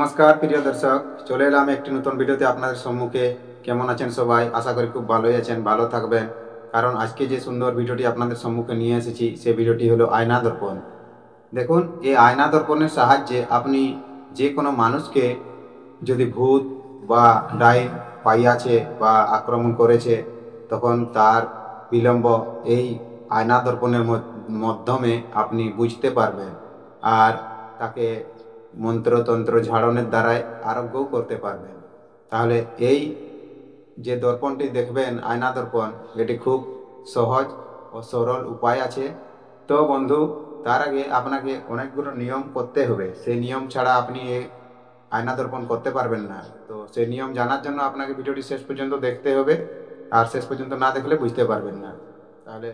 নমস্কার প্রিয় দর্শক, চলে এলাম একটি নতুন ভিডিওতে আপনাদের সম্মুখে। কেমন আছেন সবাই? আশা করি খুব ভালোই আছেন, ভালো থাকবেন। কারণ আজকে যে সুন্দর ভিডিওটি আপনাদের সম্মুখে নিয়ে এসেছি, সেই ভিডিওটি হলো আয়না দর্পণ। দেখুন, এই আয়না দর্পণের সাহায্যে আপনি যে কোনো মানুষকে যদি ভূত বা ডাইন পাইয়াছে বা আক্রমণ করেছে, তখন তার বিলম্ব এই আয়না দর্পণের মাধ্যমে আপনি বুঝতে পারবেন। আর তাকে মন্ত্রতন্ত্র ঝাড়নের দ্বারাই আরোগ্যও করতে পারবেন। তাহলে এই যে দর্পণটি দেখবেন, আয়না দর্পণ, এটি খুব সহজ ও সরল উপায় আছে। তো বন্ধু, তার আগে আপনাকে অনেকগুলো নিয়ম করতে হবে। সেই নিয়ম ছাড়া আপনি এই আয়না দর্পণ করতে পারবেন না। তো সেই নিয়ম জানার জন্য আপনাকে ভিডিওটি শেষ পর্যন্ত দেখতে হবে। আর শেষ পর্যন্ত না দেখলে বুঝতে পারবেন না। তাহলে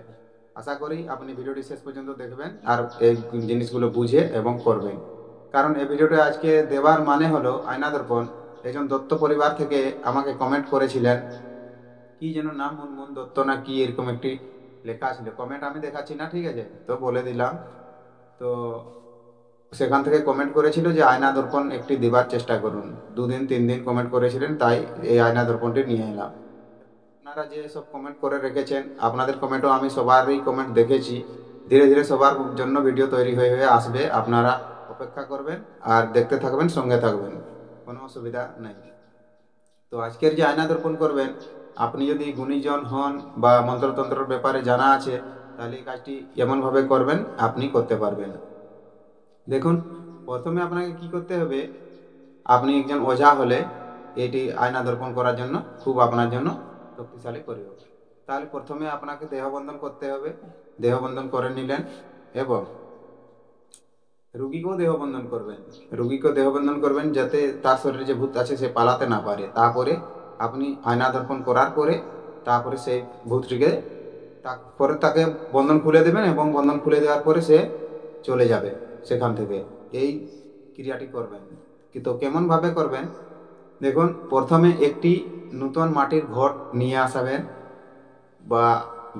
আশা করি আপনি ভিডিওটি শেষ পর্যন্ত দেখবেন আর এই জিনিসগুলো বুঝে এবং করবেন। কারণ এই ভিডিওটা আজকে দেওয়ার মানে হলো আয়না দর্পণ। একজন দত্ত পরিবার থেকে আমাকে কমেন্ট করেছিলেন, কি যেন নাম, মুনমুন দত্ত না কি এরকম একটি লেখা ছিল। কমেন্ট আমি দেখাচ্ছি না, ঠিক আছে, তো বলে দিলাম। তো সেখান থেকে কমেন্ট করেছিল যে আয়না দর্পণ একটি দেবার চেষ্টা করুন। 2 দিন 3 দিন কমেন্ট করেছিলেন, তাই এই আয়না দর্পণটি নিয়ে এলাম। আপনারা যে সব কমেন্ট করে রেখেছেন, আপনাদের কমেন্টও আমি সবারই কমেন্ট দেখেছি। ধীরে ধীরে সবার জন্য ভিডিও তৈরি হয়ে হয়ে আসবে। আপনারা অপেক্ষা করবেন আর দেখতে থাকবেন, সঙ্গে থাকবেন, কোনো অসুবিধা নেই। তো আজকের যে আয়না দর্পণ করবেন, আপনি যদি গুণীজন হন বা মন্ত্রতন্ত্রের ব্যাপারে জানা আছে, তাহলে এই কাজটি এমনভাবে করবেন আপনি করতে পারবেন। দেখুন, প্রথমে আপনাকে কি করতে হবে, আপনি একজন ওঝা হলে এটি আয়না দর্পণ করার জন্য খুব আপনার জন্য শক্তিশালী করবে। তাহলে প্রথমে আপনাকে দেহবন্ধন করতে হবে। দেহবন্ধন করে নিলেন এবং রুগীকেও দেহবন্ধন করবেন। রুগীকেও দেহবন্ধন করবেন যাতে তার শরীরে যে ভূত আছে সে পালাতে না পারে। তারপরে আপনি আয়না দর্পণ করার পরে তারপরে সেই ভূতটিকে তারপরে তাকে বন্ধন খুলে দেবেন এবং বন্ধন খুলে দেওয়ার পরে সে চলে যাবে সেখান থেকে। এই ক্রিয়াটি করবেন। কিন্তু কেমনভাবে করবেন, দেখুন, প্রথমে একটি নূতন মাটির ঘট নিয়ে আসবেন বা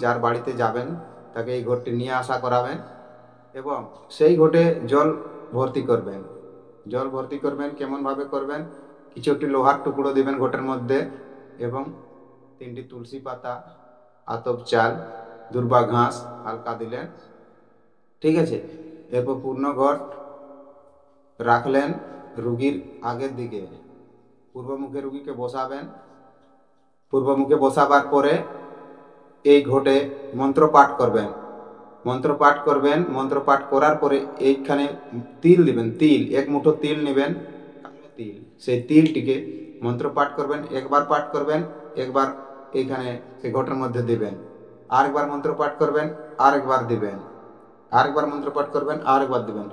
যার বাড়িতে যাবেন তাকে এই ঘরটি নিয়ে আসা করাবেন এবং সেই ঘটে জল ভর্তি করবেন। জল ভর্তি করবেন কেমনভাবে করবেন, কিছু একটি লোহার টুকরো দিবেন ঘটের মধ্যে এবং 3টি তুলসী পাতা, আতপ চাল, দুর্বা ঘাস হালকা দিলেন, ঠিক আছে। এরপর পূর্ণ ঘট রাখলেন রুগীর আগের দিকে, পূর্বমুখে রুগীকে বসাবেন। পূর্বমুখে বসাবার পরে এই ঘটে মন্ত্র পাঠ করবেন। মন্ত্র পাঠ করবেন। মন্ত্র পাঠ করার পরে এইখানে তিল দিবেন। তিল, এক মুঠো তিল নেবেন, কালো তিল। সেই তিলটিকে মন্ত্র পাঠ করবেন, একবার পাঠ করবেন, একবার এইখানে সেই ঘটের মধ্যে দিবেন। আরেকবার মন্ত্র পাঠ করবেন, আরেকবার দিবেন। আরেকবার মন্ত্র পাঠ করবেন, আরেকবার দিবেন।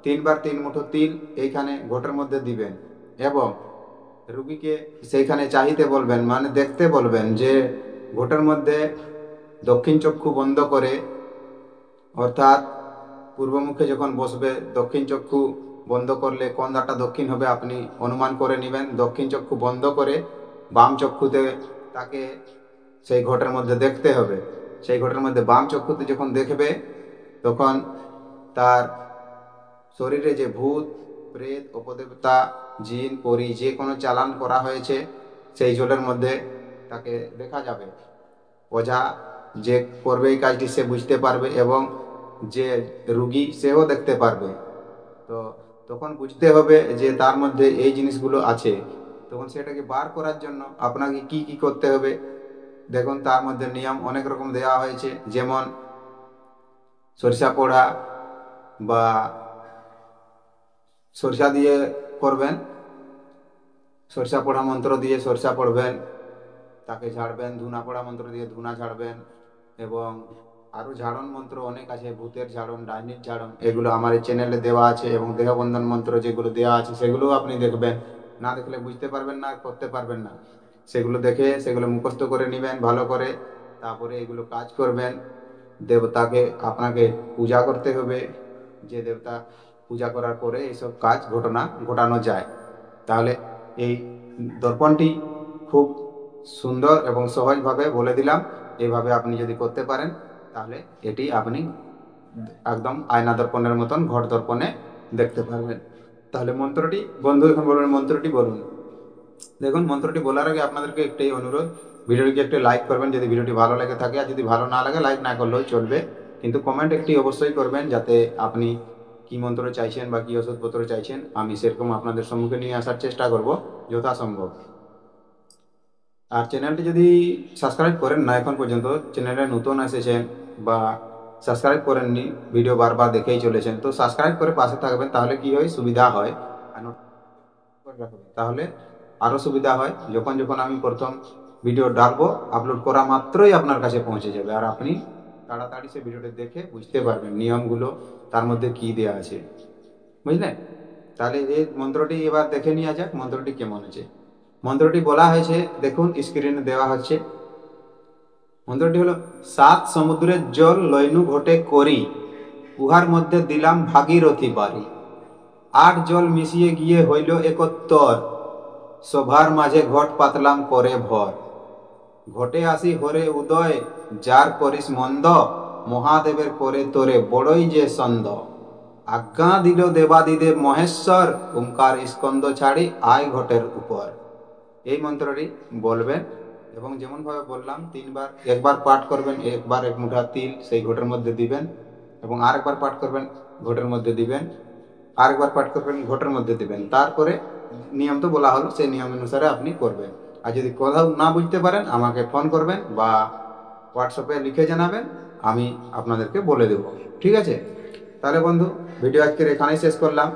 3বার 3 মুঠো তিল এইখানে ঘটের মধ্যে দিবেন এবং রুগীকে সেইখানে চাহিতে বলবেন, মানে দেখতে বলবেন যে ঘটের মধ্যে দক্ষিণ চক্ষু বন্ধ করে, অর্থাৎ পূর্বমুখে যখন বসবে দক্ষিণ চক্ষু বন্ধ করলে কোন দ্বারটা দক্ষিণ হবে আপনি অনুমান করে নেবেন। দক্ষিণ চক্ষু বন্ধ করে বাম চক্ষুতে তাকে সেই ঘটের মধ্যে দেখতে হবে। সেই ঘটের মধ্যে বাম চক্ষুতে যখন দেখবে, তখন তার শরীরে যে ভূত প্রেত অপদেবতা জিন পরি যে কোনো চালান করা হয়েছে সেই জলের মধ্যে তাকে দেখা যাবে। ওঝা যে করবে এই কাজটি সে বুঝতে পারবে এবং যে রুগী সেও দেখতে পারবে। তো তখন বুঝতে হবে যে তার মধ্যে এই জিনিসগুলো আছে। তখন সেটাকে বার করার জন্য আপনাকে কি কি করতে হবে, দেখুন তার মধ্যে নিয়ম অনেক রকম দেওয়া হয়েছে। যেমন সরিষা পোড়া বা সরিষা দিয়ে করবেন, সরিষা পোড়া মন্ত্র দিয়ে সরিষা পড়বেন, তাকে ঝাড়বেন। ধুনা পড়া মন্ত্র দিয়ে ধুনা ঝাড়বেন এবং আরও ঝাড়ন মন্ত্র অনেক আছে, ভূতের ঝাড়ন, ডাইনির ঝাড়ন, এগুলো আমার এই চ্যানেলে দেওয়া আছে। এবং দেহবন্ধন মন্ত্র যেগুলো দেওয়া আছে সেগুলোও আপনি দেখবেন। না দেখলে বুঝতে পারবেন না, করতে পারবেন না। সেগুলো দেখে সেগুলো মুখস্থ করে নেবেন ভালো করে, তারপরে এগুলো কাজ করবেন। দেবতাকে আপনাকে পূজা করতে হবে, যে দেবতা পূজা করার পরে এইসব কাজ ঘটনা ঘটানো যায়। তাহলে এই দর্পণটি খুব সুন্দর এবং সহজভাবে বলে দিলাম। এইভাবে আপনি যদি করতে পারেন তাহলে এটি আপনি একদম আয়না দর্পণের মতন ঘট দর্পণে দেখতে পারবেন। তাহলে মন্ত্রটি বন্ধু এখন বলবেন, মন্ত্রটি বলুন। দেখুন, মন্ত্রটি বলার আগে আপনাদেরকে একটাই অনুরোধ, ভিডিওটিকে একটু লাইক করবেন যদি ভিডিওটি ভালো লেগে থাকে, আর যদি ভালো না লাগে লাইক না করলেও চলবে, কিন্তু কমেন্ট একটি অবশ্যই করবেন যাতে আপনি কি মন্ত্র চাইছেন বা কি ওষুধপত্র চাইছেন আমি সেরকম আপনাদের সম্মুখে নিয়ে আসার চেষ্টা করব যথাসম্ভব। আর চ্যানেলটি যদি সাবস্ক্রাইব করেন না এখন পর্যন্ত, চ্যানেলে নতুন এসেছেন বা সাবস্ক্রাইব করেননি, ভিডিও বারবার দেখেই চলেছেন, তো সাবস্ক্রাইব করে পাশে থাকবেন, তাহলে কি হয় সুবিধা হয়, আর করে রাখবেন তাহলে আরও সুবিধা হয়। যখন যখন আমি প্রথম ভিডিও ডালবো আপলোড করা মাত্রই আপনার কাছে পৌঁছে যাবে, আর আপনি তাড়াতাড়ি সে ভিডিওটি দেখে বুঝতে পারবেন নিয়মগুলো তার মধ্যে কি দেওয়া আছে, বুঝলেন? তাহলে এই মন্ত্রটি এবার দেখে নেওয়া যাক মন্ত্রটি কেমন আছে। মন্ত্রটি বলা হয়েছে, দেখুন স্ক্রিনে দেওয়া হচ্ছে। মন্ত্রটি হলো, সাত সমুদ্রের জল লইনু ঘটে করি, উহার মধ্যে দিলাম ভাগীরথী বাড়ি। আট জল মিশিয়ে গিয়ে হইল একত্তর, সভার মাঝে ঘট পাতলাম করে ভর। ঘটে আসি হরে উদয়, যার করিস মন্দ, মহাদেবের করে তোরে বড়ই যে সন্দ। আজ্ঞা দিল দেবাদিদেব মহেশ্বর, ওঙ্কার স্কন্দ ছাড়ি আয় ঘটের উপর। এই মন্ত্রটি বলবেন এবং যেমনভাবে বললাম তিনবার, একবার পাঠ করবেন, একবার এক মুঠা তিল সেই ঘটের মধ্যে দিবেন, এবং আরেকবার পাঠ করবেন ঘটের মধ্যে দিবেন, আরেকবার পাঠ করবেন ঘটের মধ্যে দিবেন। তারপরে নিয়ম তো বলা হলো, সেই নিয়ম অনুসারে আপনি করবেন। আর যদি কোথাও না বুঝতে পারেন আমাকে ফোন করবেন বা হোয়াটসঅ্যাপে লিখে জানাবেন, আমি আপনাদেরকে বলে দেব, ঠিক আছে? তাহলে বন্ধু, ভিডিও আজকের এখানেই শেষ করলাম।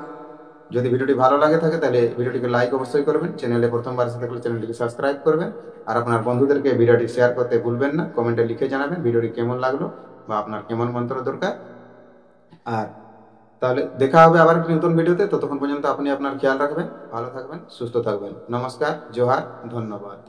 যদি ভিডিওটি ভালো লাগে থাকে তাহলে ভিডিওটিকে লাইক অবশ্যই করবেন, চ্যানেলে প্রথমবার এসে থাকলে চ্যানেলটিকে সাবস্ক্রাইব করবেন, আর আপনার বন্ধুদেরকে ভিডিওটি শেয়ার করতে ভুলবেন না। কমেন্টে লিখে জানাবেন ভিডিওটি কেমন লাগলো বা আপনার কেমন মন্ত্র দরকার। আর তাহলে দেখা হবে আবার একটি নতুন ভিডিওতে, ততক্ষণ পর্যন্ত আপনি আপনার খেয়াল রাখবেন, ভালো থাকবেন, সুস্থ থাকবেন। নমস্কার, জোহার, ধন্যবাদ।